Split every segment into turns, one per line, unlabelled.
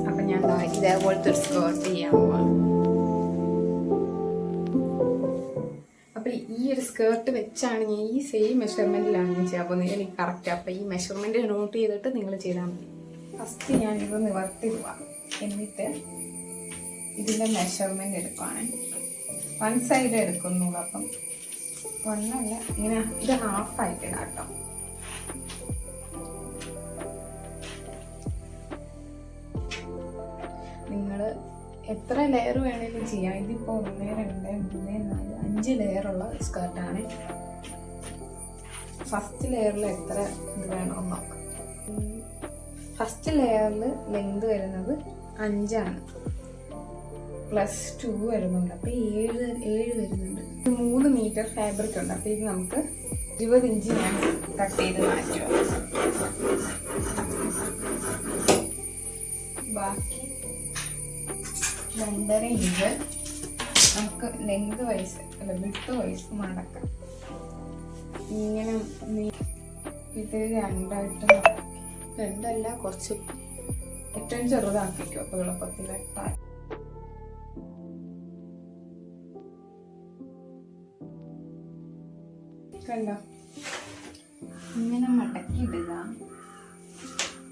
അപ്പം ഞാൻ ഇതേപോലത്തെ ഒരു സ്കേർട്ട് ചെയ്യാൻ പോവാണ്. അപ്പം ഈ ഒരു സ്കേർട്ട് വെച്ചാണ് ഞാൻ ഈ സെയിം മെഷർമെൻറ്റിലാണ് ഞാൻ ചെയ്യാൻ പോകുന്നത്. എനിക്ക് കറക്റ്റ്. അപ്പം ഈ മെഷർമെൻറ്റ് നോട്ട് ചെയ്തിട്ട് നിങ്ങൾ ചെയ്താൽ മതി. ഫസ്റ്റ് ഞാൻ ഇത് നിവർത്തി പോവാം. എന്നിട്ട് ഇതിൻ്റെ മെഷർമെൻറ്റ് എടുക്കുവാണ്. വൺ സൈഡ് എടുക്കുന്നുള്ളൂ. അപ്പം ഒന്നല്ല, ഇങ്ങനെ ഇത് ഹാഫായിട്ട് കേട്ടോ. നിങ്ങൾ എത്ര ലെയർ വേണമെങ്കിലും ചെയ്യാം. ഇതിപ്പോൾ 1 2 3 4 5 ലെയറുള്ള സ്കേർട്ടാണ്. ഫസ്റ്റ് ലെയറിൽ എത്ര ഇത് വേണമെന്ന് നോക്കാം. ഫസ്റ്റ് ലെയറിൽ ലെങ്ത് വരുന്നത് 5 ആണ്. +2 വരുന്നുണ്ട്. അപ്പോൾ 7 വരുന്നുണ്ട്. 3 മീറ്റർ ഫാബ്രിക് ഉണ്ട്. അപ്പോൾ ഇത് നമുക്ക് 20 ഇഞ്ച് ഞാൻ കട്ട് ചെയ്ത് മാറ്റുക. ബാക്കി 2.5 ഇഞ്ച് നമുക്ക് ലെങ്ത് വൈസ് അല്ല വിഡ്ത്ത് വൈസ് മടക്കാം. ഇങ്ങനെ ഇത് 2ആയിട്ട് മടക്കി, 2 അല്ല കുറച്ച് ഏറ്റവും ചെറുതാക്കിക്കും. അപ്പോൾ എളുപ്പത്തിൽ കണ്ടോ, ഇങ്ങനെ മടക്കിയിടുക.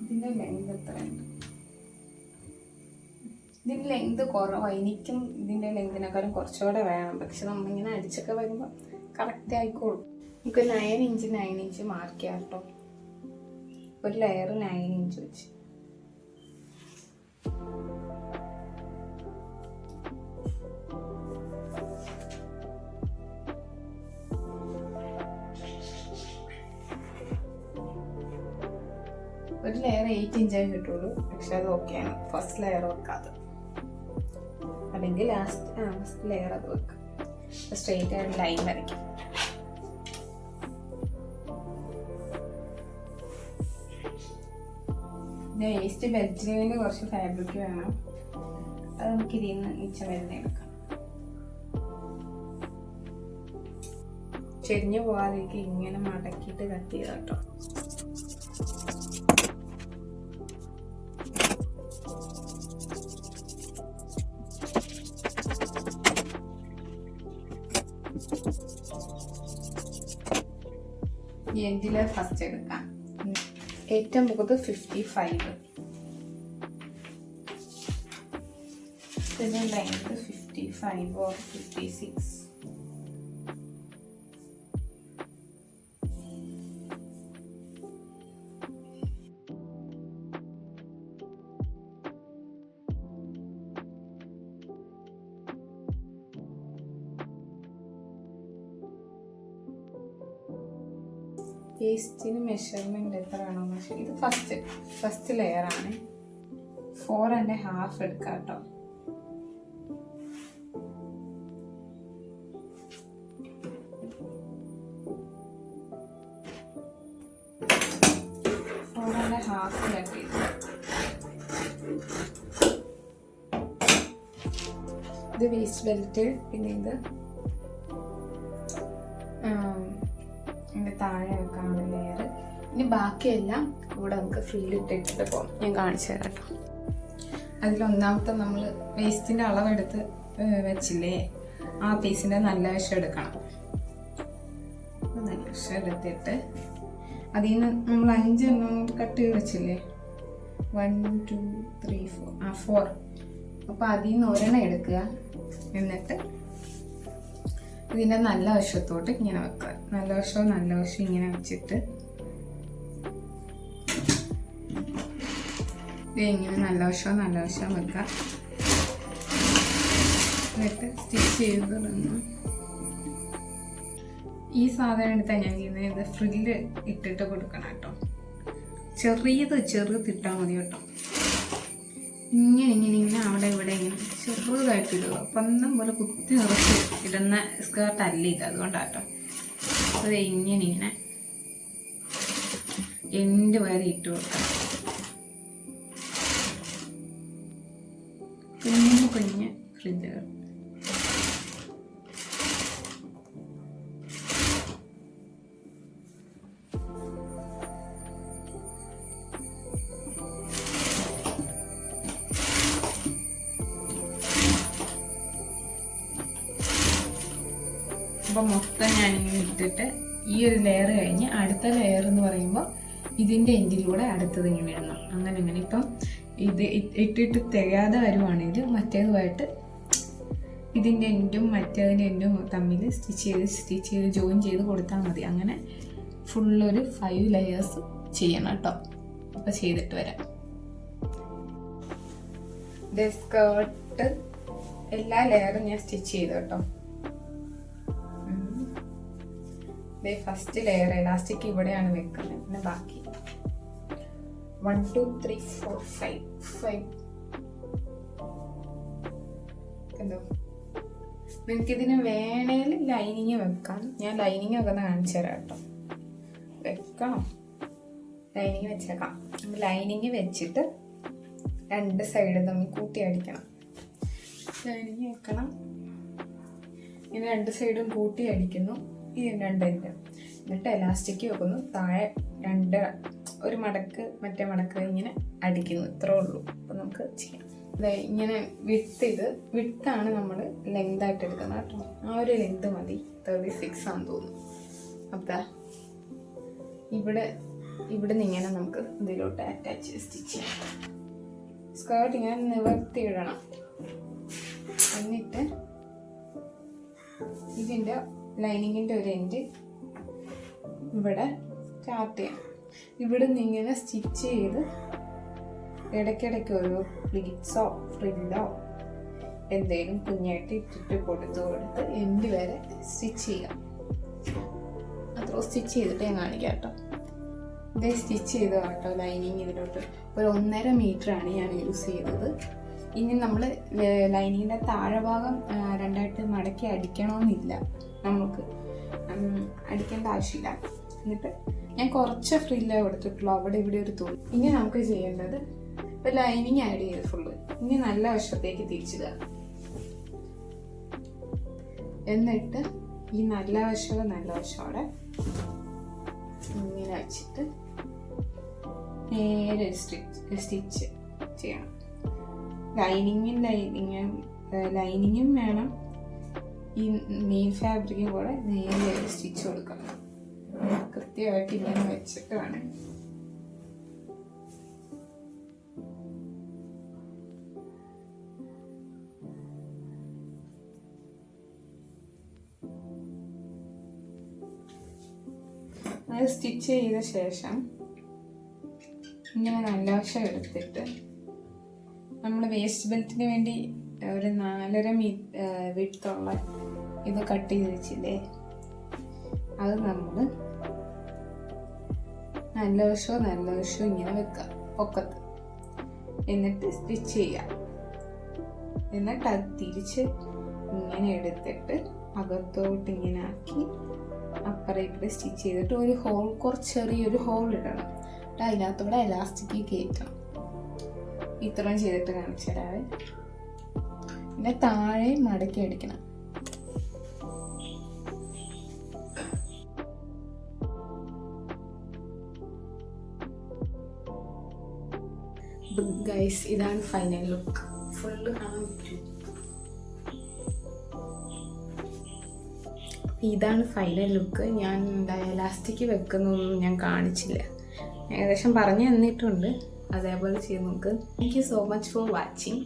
ഇതിൻ്റെ ലെങ്ത് എത്രയുണ്ട്? ഇതിൻ്റെ ലെങ്ത് കുറവാണ്. എനിക്കും ഇതിൻ്റെ ലെങ്തിനേക്കാളും കുറച്ചുകൂടെ വേണം. പക്ഷെ നമ്മളിങ്ങനെ അടിച്ചൊക്കെ വരുമ്പോൾ കറക്റ്റ് ആയിക്കോളും. നമുക്ക് 9 ഇഞ്ച് മാർക്ക് ചെയ്യാം കേട്ടോ. ഒരു ലെയർ 9 ഇഞ്ച് വെച്ച്. ഒരു ലെയർ 8 ഇഞ്ചേ കിട്ടുള്ളൂ. പക്ഷെ അത് ഓക്കെയാണ്. ഫസ്റ്റ് ലെയർ വെക്കാതെ, അല്ലെങ്കിൽ ഫസ്റ്റ് ലെയർ അത് വെക്കാം. സ്ട്രെയിറ്റ് ആയിട്ട് ലൈൻ വരയ്ക്കും. വേസ്റ്റ് ബെൽറ്റിന് വേണ്ടി കുറച്ച് ഫാബ്രിക് വേണം. അത് നമുക്ക് ഇതിൽ മിച്ചം വരുന്ന എടുക്കാം. ചെരിഞ്ഞു പോകാതിരിക്കും. ഇങ്ങനെ മടക്കിയിട്ട് കട്ട് ചെയ്ത കേട്ടോ. എൻഡിലെ ഫസ്റ്റ് എടുക്കാം. ഏറ്റവും മുഖത്ത് 55. ഇതിൻ്റെ ലെങ്ത് 55 or 56. വേസ്റ്റിന് മെഷർമെൻറ്റ് എത്ര വേണമെന്ന് വെച്ചാൽ ഇത് ഫസ്റ്റ് ലെയർ ആണ്. 4.5 എടുക്കാം കേട്ടോ. ഇത് വേസ്റ്റ് ബെൽറ്റ്. പിന്നെ ഇത് താഴെ വെക്കാനുള്ള ലെയർ. ഇനി ബാക്കിയെല്ലാം കൂടെ നമുക്ക് ഫ്രില്ലിട്ടിട്ട് പോകാം. ഞാൻ കാണിച്ചു തരാം കേട്ടോ. അതിലൊന്നാമത്തെ നമ്മൾ വേസ്റ്റിൻ്റെ അളവെടുത്ത് വെച്ചില്ലേ, ആ പീസിൻ്റെ നല്ല വശം എടുക്കണം. നല്ല വശം എടുത്തിട്ട് അതിൽ നിന്ന് നമ്മൾ 5 എണ്ണം കട്ട് ചെയ്ത് വെച്ചില്ലേ, 1 2 3 4 അപ്പോൾ അതിൽ നിന്ന് 1 എടുക്കുക. എന്നിട്ട് ഇതിൻ്റെ നല്ല വശത്തോട്ട് ഇങ്ങനെ വെക്കുക. നല്ല വശം ഇങ്ങനെ വെച്ചിട്ട് ഇങ്ങനെ നല്ല വശം വെക്കുക. എന്നിട്ട് സ്റ്റിച്ച് ചെയ്ത് തുടങ്ങും. ഈ സാധനം എടുത്താൽ ഞാൻ ചെയ്യുന്നത് ഇത് ഫ്രില്ല് ഇട്ടിട്ട് കൊടുക്കണം കേട്ടോ. ചെറുതിട്ടാൽ മതി കേട്ടോ. ഇങ്ങനെ അവിടെ ഇവിടെ ഇങ്ങനെ ചെറുതായിട്ട് ഇടുക. പന്തം പോലെ കുത്തി നിറച്ച് ഇടുന്ന സ്കേർട്ടല്ല ഇത്, അതുകൊണ്ടാട്ടോ. അത് ഇങ്ങനെ എൻഡ് വരെ ഇട്ട് കൊടുക്കാം. കുഞ്ഞ് ഫ്രിഡ്ജുകൾ. അപ്പോൾ മൊത്തം ഞാനിങ്ങനെ ഇട്ടിട്ട് ഈ ഒരു ലെയർ കഴിഞ്ഞ് അടുത്ത ലെയർ എന്ന് പറയുമ്പോൾ ഇതിൻ്റെ എൻഡിലൂടെ അടുത്തത് ഇങ്ങനെ ഇടണം. അങ്ങനെ ഇപ്പം ഇത് ഇട്ടിട്ട് തികയാതെ വരുവാണെങ്കിൽ മറ്റേതുമായിട്ട് ഇതിൻ്റെ എൻഡും മറ്റേതിൻ്റെ എൻഡും തമ്മിൽ സ്റ്റിച്ച് ചെയ്ത് ജോയിൻ ചെയ്ത് കൊടുത്താൽ മതി. അങ്ങനെ ഫുള്ളൊരു 5 ലെയേഴ്സ് ചെയ്യണം കേട്ടോ. അപ്പോൾ ചെയ്തിട്ട് വരാം. സ്കേർട്ട് എല്ലാ ലെയറും ഞാൻ സ്റ്റിച്ച് ചെയ്തു കേട്ടോ. ഫസ്റ്റ് ലെയർ എലാസ്റ്റിക് ഇവിടെയാണ് വെക്കുന്നത്. പിന്നെ ബാക്കി 1 2 3 4 5 എന്തോ നിങ്ങൾക്കിതിന് വേണേൽ ലൈനിങ് വെക്കാം. ഞാൻ ലൈനിങ് ഒക്കെ ഒന്ന് കാണിച്ചു തരാം കേട്ടോ. വെക്കണം, ലൈനിങ് വെച്ചേക്കാം. ലൈനിങ് വെച്ചിട്ട് 2 സൈഡ് തമ്മിൽ കൂട്ടി അടിക്കണം. ലൈനിങ് വെക്കണം, ഇങ്ങനെ 2 സൈഡും കൂട്ടി അടിക്കുന്നു. ഈ 2 എൻഡ് എന്നിട്ട് എലാസ്റ്റിക് വെക്കുന്നു. താഴെ 2 ഒരു മടക്ക് മറ്റേ മടക്ക് ഇങ്ങനെ അടിക്കുന്നു. ഇത്രേ ഉള്ളൂ. അപ്പം നമുക്ക് ചെയ്യാം. ഇങ്ങനെ വിട്ടാണ് നമ്മൾ ലെങ്ത് ആയിട്ട് എടുക്കുന്നത് കേട്ടോ. ആ ഒരു ലെങ്ത് മതി. 36 ആണെന്ന് തോന്നുന്നു. അപ്പം ഇവിടെ നിന്ന് ഇങ്ങനെ നമുക്ക് ഇതിലോട്ട് അറ്റാച്ച് സ്റ്റിച്ച് ചെയ്യാം. സ്കേർട്ട് ഇങ്ങനെ നിവർത്തി ഇടണം. എന്നിട്ട് ഇതിൻ്റെ ലൈനിങ്ങിൻ്റെ ഒരു എൻഡ് ഇവിടെ സ്റ്റാർട്ട് ചെയ്യാം. ഇവിടെ നിന്ന് ഇങ്ങനെ സ്റ്റിച്ച് ചെയ്ത് ഇടയ്ക്കിടയ്ക്ക് ഓരോ പ്ലീറ്റ്സോ ഫ്രില്ലോ എന്തെങ്കിലും കുഞ്ഞായിട്ട് ഇട്ടിട്ട് കൊടുത്ത് എൻഡ് വരെ സ്റ്റിച്ച് ചെയ്യാം. അത്ര സ്റ്റിച്ച് ചെയ്തിട്ട് ഞാൻ കാണിക്കാം കേട്ടോ. ഇതേ സ്റ്റിച്ച് ചെയ്ത് കേട്ടോ. ലൈനിങ് ഇതിലോട്ട് ഒരു 1.5 മീറ്ററാണ് ഞാൻ യൂസ് ചെയ്തത്. ഇനി നമ്മൾ ലൈനിങ്ങിൻ്റെ താഴെ ഭാഗം 2ആയിട്ട് മടക്കി അടിക്കണമെന്നില്ല, നമുക്ക് അടിക്കേണ്ട ആവശ്യമില്ല. എന്നിട്ട് ഞാൻ കുറച്ച് ഫ്രില്ലേ കൊടുത്തിട്ടുള്ളൂ, അവിടെ ഇവിടെ ഒരു തുണി. ഇനി നമുക്ക് ചെയ്യേണ്ടത് ഇപ്പോൾ ലൈനിങ് ആഡ് ചെയ്ത് ഫുള്ള് ഇനി നല്ല വശത്തേക്ക് തിരിച്ചിടുക. എന്നിട്ട് ഈ നല്ല വശത്തോടെ ഇങ്ങനെ വെച്ചിട്ട് നേരെ സ്റ്റിച്ച് ചെയ്യണം. ലൈനിങ്ങും വേണം, ഈ മെയിൻ ഫാബ്രിക്കും കൂടെ നേരെ സ്റ്റിച്ച് കൊടുക്കണം. കൃത്യമായിട്ട് ഇങ്ങനെ വെച്ചിട്ട് വേണം. അത് സ്റ്റിച്ച് ചെയ്ത ശേഷം ഇങ്ങനെ നല്ല വശം എടുത്തിട്ട് നമ്മൾ വേസ്റ്റ് ബെൽറ്റിന് വേണ്ടി ഒരു 4.5 വിഡ്ത്തുള്ള ഇത് കട്ട് ചെയ്ത് വെച്ചില്ലേ, അത് നമ്മൾ നല്ല വശവും ഇങ്ങനെ വെക്കുക പൊക്കത്ത്. എന്നിട്ട് സ്റ്റിച്ച് ചെയ്യാം. എന്നിട്ട് അത് തിരിച്ച് ഇങ്ങനെ എടുത്തിട്ട് അകത്തോട്ട് ഇങ്ങനെ ആക്കി അപ്പുറം ഇപ്പുറം സ്റ്റിച്ച് ചെയ്തിട്ട് ഒരു ഹോൾ, ചെറിയൊരു ഹോൾ ഇടണം. അതിനകത്തൂടെ എലാസ്റ്റിക് കയറ്റണം. ഇത്രയും ചെയ്തിട്ട് കാണിച്ചു തരാവേ. പിന്നെ താഴെ മടക്കി അടിക്കണം. ഗൈസ്, ഇതാണ് ഫൈനൽ ലുക്ക്. ഫുള്ള് കാണാൻ പറ്റും. ഇതാണ് ഫൈനൽ ലുക്ക്. ഞാൻ എലാസ്റ്റിക് വെക്കുന്നൊന്നും ഞാൻ കാണിച്ചില്ല, ഏകദേശം പറഞ്ഞു തന്നിട്ടുണ്ട്. അതേപോലെ ചെയ്ത് നോക്ക്. Thank you so much for watching.